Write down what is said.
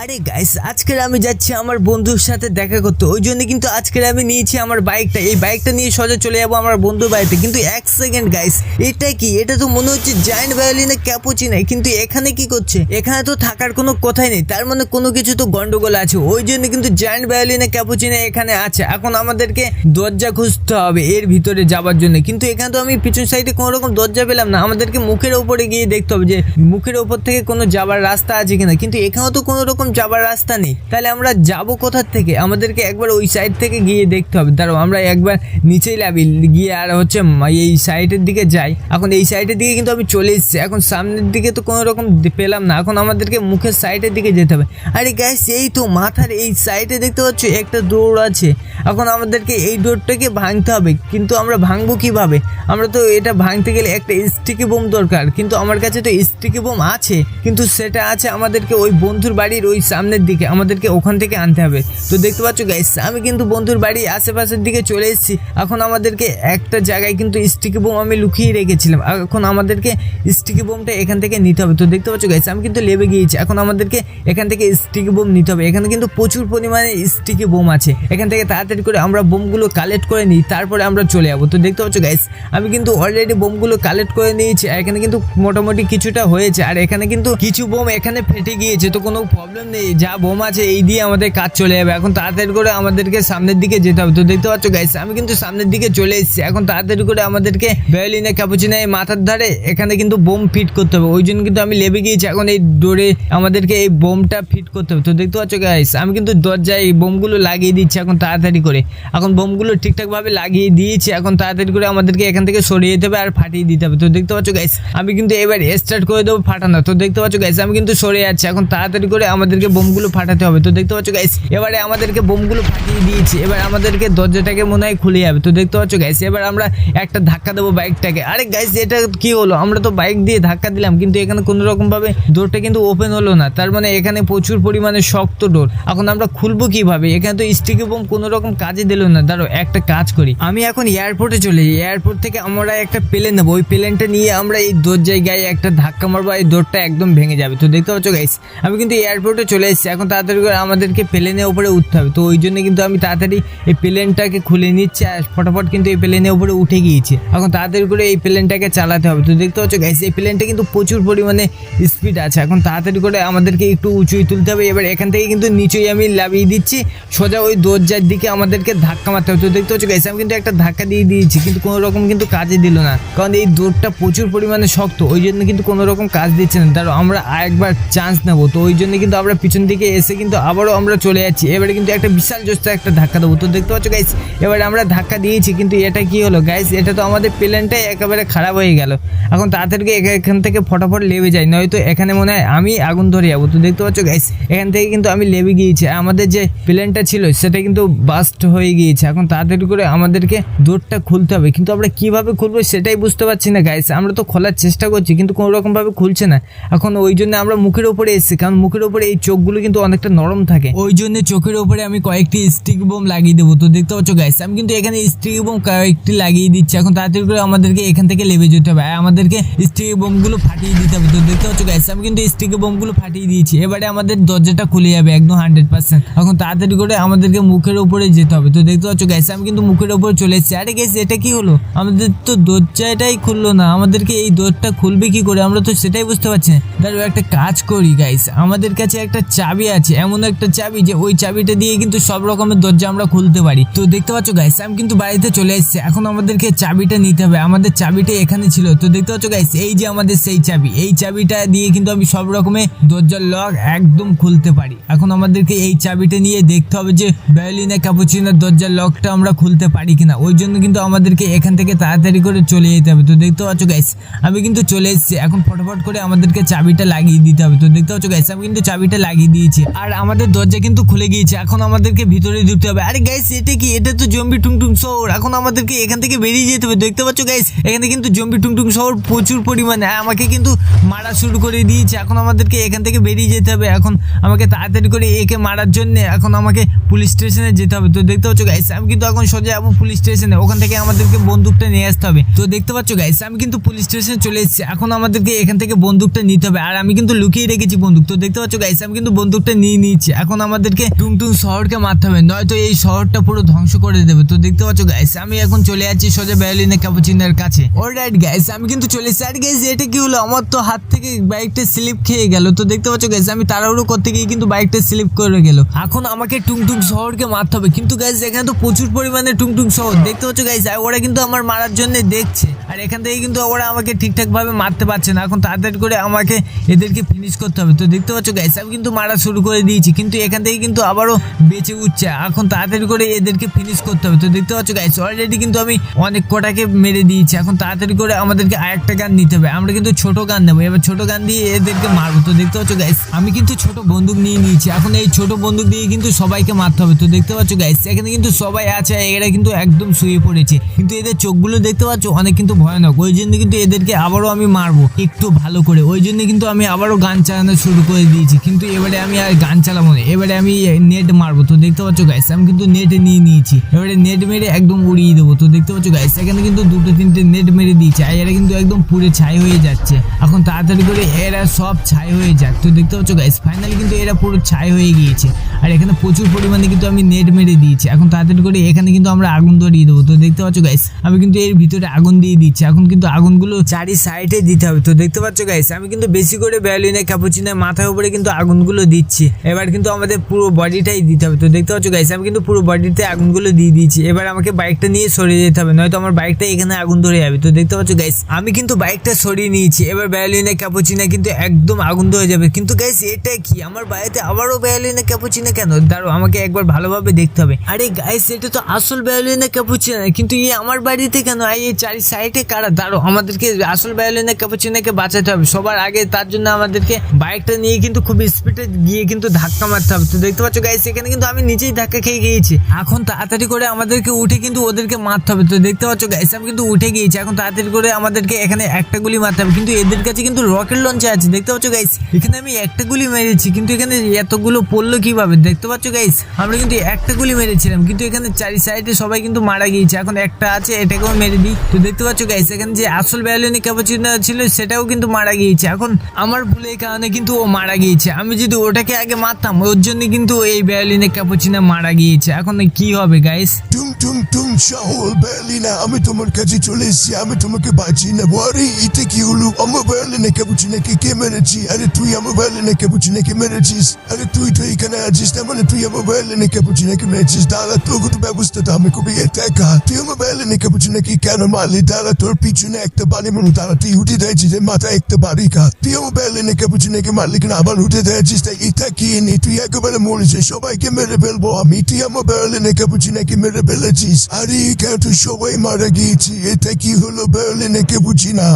আরে গাইস, আজকের আমি যাচ্ছি আমার বন্ধুর সাথে দেখা করতে। ওই জন্য কিন্তু আজকের আমি নিয়েছি আমার বাইকটা। এই বাইকটা নিয়ে সোজা চলে যাবো আমার বন্ধুর বাড়িতে। কিন্তু এক সেকেন্ড গাইস, এটা কি? এটা তো মনে হচ্ছে জায়ান্ট ভায়োলিনে ক্যাপুচিনো। কিন্তু এখানে কি করছে? এখানে তো থাকার কোনো কথাই নেই, তার মানে কোনো কিছু তো গন্ডগোল আছে। ওই জন্য কিন্তু জায়ান্ট ভায়োলিনে ক্যাপুচিনো এখানে আছে। এখন আমাদেরকে দরজা খুঁজতে হবে এর ভিতরে যাওয়ার জন্য। কিন্তু এখানে তো আমি পিছন সাইডে কোনো রকম দরজা পেলাম না। আমাদেরকে মুখের ওপরে গিয়ে দেখতে হবে যে মুখের ওপর থেকে কোনো যাবার রাস্তা আছে কিনা। কিন্তু এখানেও তো কোনো রকম যাবার রাস্তা নেই। তাহলে আমরা যাব কোথার থেকে? আমাদেরকে একবার ওই সাইড থেকে গিয়ে দেখতে হবে। দাঁড়াও, আমরা একবার নিচেই লাভি গিয়ে আর হচ্ছে এই সাইডের দিকে যাই। এখন এই সাইডের দিকে কিন্তু আমি চলে এসেছি। এখন সামনের দিকে তো কোনো রকম পেলাম না। এখন আমাদেরকে মুখের সাইডের দিকে যেতে হবে। আরে গাইস, এই তো মাথার এই সাইডে দেখতে পাচ্ছ একটা ডোর আছে। এখন আমাদেরকে এই ডোরটাকে ভাঙতে হবে। কিন্তু আমরা ভাঙবো কিভাবে? আমরা তো এটা ভাঙতে গেলে একটা স্টিকি বোম দরকার। কিন্তু আমার কাছে তো স্টিকি বোম আছে, কিন্তু সেটা আছে আমাদেরকে ওই বন্ধুর বাড়ির ওই সামনের দিকে। আমাদেরকে ওখান থেকে আনতে হবে। তো দেখতে পাচ্ছ গাইস, আমি কিন্তু বন্ধুর বাড়ির আশেপাশের দিকে চলে এসেছি। এখন আমাদেরকে একটা জায়গায় কিন্তু স্টিকি বোম আমি লুকিয়ে রেখেছিলাম। এখন আমাদেরকে স্টিকি বোমটা এখান থেকে নিতে হবে। তো দেখতে পাচ্ছ গাইস, আমি কিন্তু লেবে গিয়েছি। এখন আমাদেরকে এখান থেকে স্টিকি বোম নিতে হবে। এখানে কিন্তু প্রচুর পরিমাণে স্টিকি বোম আছে। এখান থেকে তাড়াতাড়ি করে আমরা বোমগুলো কালেক্ট করে নিই, তারপরে আমরা চলে যাবো। তো দেখতে পাচ্ছ গাইস, আমি কিন্তু অলরেডি বোমগুলো কালেক্ট করে নিয়েছি। এখানে কিন্তু মোটামুটি কিছুটা হয়েছে। আর এখানে কিন্তু কিছু বোম এখানে ফেটে গিয়েছে। তো কোনো প্রবলেম নেই, যা বোম আছে এই দিয়ে আমাদের কাজ চলে যাবে। এখন তাড়াতাড়ি করে আমাদেরকে সামনের দিকে যেতে হবে। তো দেখতে পাচ্ছ গাইস, আমি কিন্তু সামনের দিকে চলে এসেছি। এখন তাড়াতাড়ি করে আমাদেরকে ভায়োলিনে ক্যাপুচিনো এই মাথার ধারে এখানে কিন্তু বোম ফিট করতে হবে। ওই জন্য কিন্তু আমি লেবে গিয়েছি। এখন এই ডোরে আমাদেরকে এই বোমটা ফিট করতে হবে। তো দেখতে পাচ্ছ গাইস, আমি কিন্তু দরজায় এই বোমগুলো লাগিয়ে দিচ্ছি এখন তাড়াতাড়ি করে। এখন বোমগুলো ঠিকঠাকভাবে লাগিয়ে দিয়েছি। এখন তাড়াতাড়ি করে আমাদেরকে এখান থেকে সরিয়ে যেতে হবে আর ফাটিয়ে দিতে হবে। তো দেখতে পাচ্ছ গাইস, আমি কিন্তু এবার স্টার্ট করে দেবো ফাটানো। তো দেখতে পাচ্ছ গাইস, আমি কিন্তু সরে যাচ্ছি। এখন তাড়াতাড়ি করে আমাদেরকে বোমগুলো ফাটাতে হবে। তো দেখতে পাচ্ছ গাইস, এবারে আমাদেরকে বোমগুলো ফাটিয়ে দিয়েছি। এবার আমাদেরকে দরজাটাকে মনে হয় খুলে যাবে। তো দেখতে পাচ্ছ গাইস, এবার আমরা একটা ধাক্কা দেবো বাইকটাকে। আরে গাইস, এটা কি হলো? আমরা তো বাইক দিয়ে ধাক্কা দিলাম, কিন্তু এখানে কোনো রকম ভাবে ডোরটা কিন্তু ওপেন হলো না। তার মানে এখানে প্রচুর পরিমাণে শক্ত ডোর। এখন আমরা খুলবো কিভাবে? এখানে তো স্টিকি বোম কোনো রকম কাজে দিল না। দাঁড়ো, একটা কাজ করি, আমি এখন এয়ারপোর্টে চলে যাই। এয়ারপোর্ট থেকে আমরা একটা প্লেন নেবো। ওই প্লেনটা নিয়ে আমরা এই দরজায় গায়ে একটা ধাক্কা মারবো, এই ডোরটা একদম ভেঙে যাবে। তো দেখতে পাচ্ছ গাইস, আমি কিন্তু এয়ারপোর্টে চলে এসেছি। এখন তাড়াতাড়ি করে আমাদেরকে প্লেনের উপরে উঠতে হবে। তো ওই জন্য কিন্তু আমি তাড়াতাড়ি এই প্লেনটাকে খুলে নিচ্ছি আর ফটাফট কিন্তু এই প্লেনের উপরে উঠে গিয়েছি। এখন তাড়াতাড়ি করে এই প্লেনটাকে চালাতে হবে। তো দেখতে পাচ্ছ গাইস, এই প্লেনটা কিন্তু প্রচুর পরিমাণে স্পিড আছে। এখন তাড়াতাড়ি করে আমাদেরকে একটু উঁচুই তুলতে হবে। এবার এখান থেকে কিন্তু নিচেই আমি লাভিয়ে দিচ্ছি। সোজা ওই দরজার দিকে আমাদেরকে ধাক্কা মারতে হবে। তো দেখতে পাচ্ছ গাইস, আমি কিন্তু একটা ধাক্কা দিয়ে দিয়েছি, কিন্তু কোনো রকম কিন্তু কাজে দিল না। কারণ এই দৌড়টা প্রচুর পরিমাণে শক্ত, ওই জন্য কিন্তু কোনো রকম কাজ দিচ্ছে না। তারও আমরা আরেকবার চান্স নেবো। তো ওই জন্য কিন্তু আমরা পিছন দিকে এসে কিন্তু আবারও আমরা চলে যাচ্ছি। এবারে কিন্তু একটা বিশাল জোস্তা একটা ধাক্কা দেবো। তো দেখতে পাচ্ছ গাইস, এবারে আমরা ধাক্কা দিয়েছি, কিন্তু এটা কি হলো গাইস? এটা তো আমাদের প্লেনটাই একেবারে খারাপ হয়ে গেল। এখন তাড়াতাড়ি এখান থেকে ফটাফট লেবে যাই, নয়তো এখানে মনে হয় আমি আগুন ধরে যাবো। তো দেখতে পাচ্ছ গাইস, এখান থেকে কিন্তু আমি লেবে গিয়েছি। আমাদের যে প্লেনটা ছিল সেটা কিন্তু বাস্ট হয়ে গিয়েছে। এখন তাড়াতাড়ি করে আমাদেরকে ডোরটা খুলতে হবে, কিন্তু আমরা কিভাবে খুলবো সেটাই বুঝতে পারছি না গাইস। আমরা তো খোলার চেষ্টা করছি, কিন্তু কোনো রকম ভাবে খুলছে না। এখন ওই জন্য আমরা মুখের উপরে এসেছি, কারণ মুখের উপরে এই চোখগুলো কিন্তু অনেকটা নরম থাকে। ওই জন্য চোখের উপরে আমি কয়েকটি স্টিক বোম লাগিয়ে দেবো। তো দেখতে পাচ্ছ গাইস, আমি কিন্তু এখানে স্টিক বোম কয়েকটি লাগিয়ে দিচ্ছি। এখন তাড়াতাড়ি করে আমাদেরকে এখান থেকে লেবে যেতে হবে, আমাদেরকে স্টিক বোমগুলো ফাটিয়ে দিতে হবে। তো দেখতে পাচ্ছ গাইস, আমি কিন্তু স্টিক বোমগুলো ফাটিয়ে দিয়েছি। এবারে আমাদের দরজাটা খুলে যাবে একদম 100%। এখন তাড়াতাড়ি করে আমাদেরকে মুখের উপরে যেতে হবে। তো দেখতে পাচ্ছ গাইস, আমি কিন্তু মুখের উপরে চলে এসেছি। আরে গাইস, এটা কি হলো? আমাদের তো দরজাটাই খুললো না। আমাদেরকে এই দরজাটা খুলবে কি করে? আমরা তো সেটাই বুঝতে পারছি না। দাঁড়াও, একটা কাজ করি গাইস, আমাদের কাছে একটা চাবি আছে, এমন একটা চাবি যে ওই চাবিটা দিয়ে কিন্তু সব রকমের দরজা আমরা খুলতে পারি। তো দেখতে পাচ্ছ গাইস, আমি কিন্তু বাড়িতে চলে এসেছি। এখন আমাদেরকে চাবিটা নিতে হবে। আমাদের চাবিটা এখানে ছিল। তো দেখতে পাচ্ছ গাইস, এই যে আমাদের সেই চাবি, এই চাবিটা দিয়ে কিন্তু আমি সব রকমের দরজার লক একদম খুলতে পারি। এখন আমাদেরকে এই চাবিটা নিয়ে দেখতে হবে যে ভায়োলিনে ক্যাপুচিনোর দরজার লকটা আমরা খুলতে পারি কিনা। ওই জন্য কিন্তু আমাদেরকে এখান থেকে তাড়াতাড়ি করে চলে যেতে হবে। তো দেখতে পাচ্ছ গাইস, আমি কিন্তু চলে এসেছি। এখন ফটাফট করে আমাদেরকে চাবিটা লাগিয়ে দিতে হবে। তো দেখতে পাচ্ছ গাইস, আমি কিন্তু চাবিটা লাগিয়ে দিয়েছি আর আমাদের দরজা কিন্তু খুলে গিয়েছে। এখন আমাদেরকে ভিতরে ঢুকতে হবে। আরে গাইস, এটা কি? এটা তো জম্বি টুংটুং শহর। এখন আমাদেরকে এখান থেকে বেরিয়ে যেতে হবে। দেখতে পাচ্ছ গাইস, এখানে কিন্তু জম্বি টুংটুং শহর প্রচুর পরিমাণে আমাকে কিন্তু মারা শুরু করে দিয়েছে। এখন আমাদেরকে এখান থেকে বেরিয়ে যেতে হবে। এখন আমাকে তাড়াতাড়ি করে একে মারার জন্য এখন আমাকে পুলিশ স্টেশনে যেতে হবে। তো দেখতে পাচ্ছ গাইস আমি কিন্তু এখন সোজা যাবো পুলিশ স্টেশনে, ওখান থেকে আমাদেরকে বন্দুকটা নিয়ে আসতে হবে। তো দেখতে পাচ্ছ গাইস আমি কিন্তু পুলিশ স্টেশনে চলে এসেছি, এখন আমাদেরকে এখান থেকে বন্দুকটা নিতে হবে, আর আমি কিন্তু লুকিয়ে রেখেছি বন্দুক। তো দেখতে পাচ্ছ গাইস আমি কিন্তু বন্দুকটা নিয়ে নিয়েছি, এখন আমাদেরকে টুংটুং শহরকে মারতে হবে, নয়তো এই শহরটা পুরো ধ্বংস করে দেবে। তো দেখতে পাচ্ছ গাইস আমি এখন চলে যাচ্ছি সোজা ভায়োলিনের ক্যাপুচিনোর কাছে। অলরাইট গাইস আমি কিন্তু চলে এসেছি। আর গাইস এটা কি হলো, আমার তো হাত থেকে বাইকটা স্লিপ খেয়ে গেল। তো দেখতে পাচ্ছ গাইস আমি তাড়াহুড়ো করতে গিয়ে কিন্তু বাইকটা স্লিপ করে গেল, এখন আমাকে টুংটুং শহরকে মারতে হবে। কিন্তু গাইস এখানে তো প্রচুর পরিমাণে টুংটুং শহর, দেখতে পাচ্ছ গাইস ওরা কিন্তু আমার মারার জন্য দেখছে, আর এখান থেকে কিন্তু ওরা আমাকে ঠিকঠাক ভাবে মারতে পারছে না। এখন তাড়াতাড়ি করে আমাকে এদেরকে ফিনিশ করতে হবে। তো দেখতে পাচ্ছ গাইস আমি কিন্তু মারা শুরু করে দিয়েছি, কিন্তু এখান থেকে কিন্তু আবারও বেঁচে উঠছে, এখন তাড়াতাড়ি করে এদেরকে ফিনিশ করতে হবে। তো দেখতে পাচ্ছ গাইস অলরেডি কিন্তু আমি অনেক কটাকে মেরে দিয়েছি, এখন তাড়াতাড়ি করে আমাদেরকে আরেকটা গান নিতে হবে, আমরা কিন্তু ছোট গান নেবো, এবার ছোট গান দিয়ে এদেরকে মারবো। তো দেখতে পাচ্ছ গাইস আমি কিন্তু ছোট বন্দুক নিয়ে নিয়েছি, এখন এই ছোট বন্দুক দিয়ে কিন্তু সবাইকে মারতে হবে। তো দেখতে পাচ্ছ গাইস এখানে কিন্তু সবাই আছে, এরা কিন্তু একদম শুয়ে পড়েছে, কিন্তু এদের চোখগুলো দেখতে পাচ্ছ অনেক কিন্তু ভয়ানক, ওই জন্য কিন্তু এদেরকে আবারও আমি মারবো একটু ভালো করে, ওই জন্য কিন্তু আমি আবারও গান চালানো শুরু করে দিয়েছি। কিন্তু এবারে আমি আর গান চালাবো না, এবারে আমি নেট মারবো। তো দেখতে পাচ্ছ গাইস আমি কিন্তু নেটে নিয়ে নিয়েছি, এবারে নেট মেরে একদম উড়িয়ে দেবো। তো দেখতে পাচ্ছ গাইস এখানে কিন্তু দুটো তিনটে নেট মেরে দিয়েছে, আর এরা কিন্তু একদম পুরো ছাই হয়ে যাচ্ছে, এখন তাড়াতাড়ি করে এরা সব ছাই হয়ে যাক। তো দেখতে পাচ্ছ গাইস ফাইনালি কিন্তু এরা পুরো ছাই হয়ে গিয়েছে, আর এখানে প্রচুর পরিমাণে কিন্তু আমি নেট মেরে দিয়েছি, এখন তাড়াতাড়ি করে এখানে কিন্তু আমরা আগুন ধরিয়ে দেবো। তো দেখতে পাচ্ছ গাইস আমি কিন্তু এর ভিতরে আগুন দিয়ে দিচ্ছি, এখন কিন্তু আগুনগুলো চারি সাইডে দিতে হবে। তো দেখতে পাচ্ছ গাইস আমি কিন্তু বেশি করে ভায়োলিনের ক্যাপুচিনোর মাথার উপরে কিন্তু আগুনগুলো দিচ্ছি, এবার কিন্তু আমাদের পুরো বডিটাই দিতে হবে। তো দেখতে পাচ্ছ গাইস আমি কিন্তু পুরো বডিতে আগুনগুলো দিয়ে দিয়েছি, এবার আমাকে বাইকটা নিয়ে সরিয়ে যেতে হবে, নয়তো আমার বাইকটা এখানে আগুন ধরে যাবে। তো দেখতে পাচ্ছ গাইস আমি কিন্তু বাইকটা সরিয়ে নিয়েছি, এবার ভায়োলিনের ক্যাপুচিনো কিন্তু একদম আগুন ধরে যাবে। কিন্তু গাইস এটা কি, আমার বাড়িতে আবারও ভায়োলিনের ক্যাপুচিনো কেন? দাঁড়াও আমাকে একবার ভালোভাবে দেখতে হবে। আরে গাইস এটা তো আসল ভায়োলিনের ক্যাপুচিনো, কিন্তু আমার বাড়িতে কেন? এই চারি সাইডে কারা? দাঁড়াও আমাদেরকে আসল ভায়োলিনের ক্যাপুচিনোকে বাঁচাতে হবে সবার আগে, তার জন্য আমাদেরকে বাইকটা নিয়ে কিন্তু খুব স্পিডে গিয়ে কিন্তু ধাক্কা মারতে হবে। তো দেখতে পাচ্ছ গাইস এখানে কিন্তু আমি নিজেই ধাক্কা খেয়ে গিয়েছি, এখন তাড়াতাড়ি করে আমাদেরকে উঠে কিন্তু ওদেরকে মারতে হবে। তো দেখতে পাচ্ছ গাইস আমি কিন্তু উঠে গিয়েছি, এখন তাড়াতাড়ি করে আমাদেরকে এখানে একটা গুলি মারতে হবে, কিন্তু এদের কাছে কিন্তু রকেট লঞ্চার আছে। দেখতে পাচ্ছ গাইস এখানে আমি একটা গুলি মেরেছি, কিন্তু এখানে এতগুলো পড়লো কিভাবে? দেখতে পাচ্ছ গাইস আমরা কিন্তু একটা গুলি মেরেছিলাম, কিন্তু এখানে চারি সাইডে সবাই কিন্তু মারা গিয়েছে, এখন একটা আছে এটাকেও মেরে দিই। তো দেখতে পাচ্ছ গাইস এখানে যে আসল ভায়োলিনের ক্যাপুচিনো ছিল সেটাও কিন্তু মারা গিয়েছে, এখন আমার ভুলের কারণে কিন্তু ও মারা গিয়েছে, আমি যদি ওটাকে আগে মারতাম ওর জন্য কিন্তু এই ভায়োলিনের ক্যাপুচিনো মারা গিয়েছে, এখন কি হবে গাইস? টুং টুং টুং শহর ভায়োলিনা আমি তোমার কাছে চলে এসেছি, আমি তোমাকে বাঁচিয়ে নেবো। আরে এটা কি হলো, আমার ভায়োলিনের ক্যাপুচিনোকে কে মেরেছি? আরে তুই আমার ভায়োলিনের ক্যাপুচিনোকে মেরেছিস? আরে তুই তো এখানে আছিস, তার মানে তুই আমার ভায়োলিনের ক্যাপুচিনোকে মেরেছিস। দাঁড়া তোর তো ব্যবস্থাটা আমি খুবই দেখা, তুই আমার ভায়োলিনের ক্যাপুচিনোকে কেন মারলি? দাঁড়া তোর পিছনে একটা বাড়ি মনে, দাঁড়া তুই উঠে দিয়েছিস যে মাথায় একটা বাড়ি খা, তুই আমার ভায়োলিনের ক্যাপুচিনোকে মারলি কিনা আবার উঠে দিয়েছিস, তাই এটা কি নি? তুই একেবারে মরেছিস, সবাইকে মেরে ফেলবো আমি, তুই আমার ভায়োলিনের ক্যাপুচিনোকে মেরে ফেলেছিস। আরে কেন তুই সবাই মারা গিয়েছি, এটা কি হলো ভায়োলিনের ক্যাপুচিনো?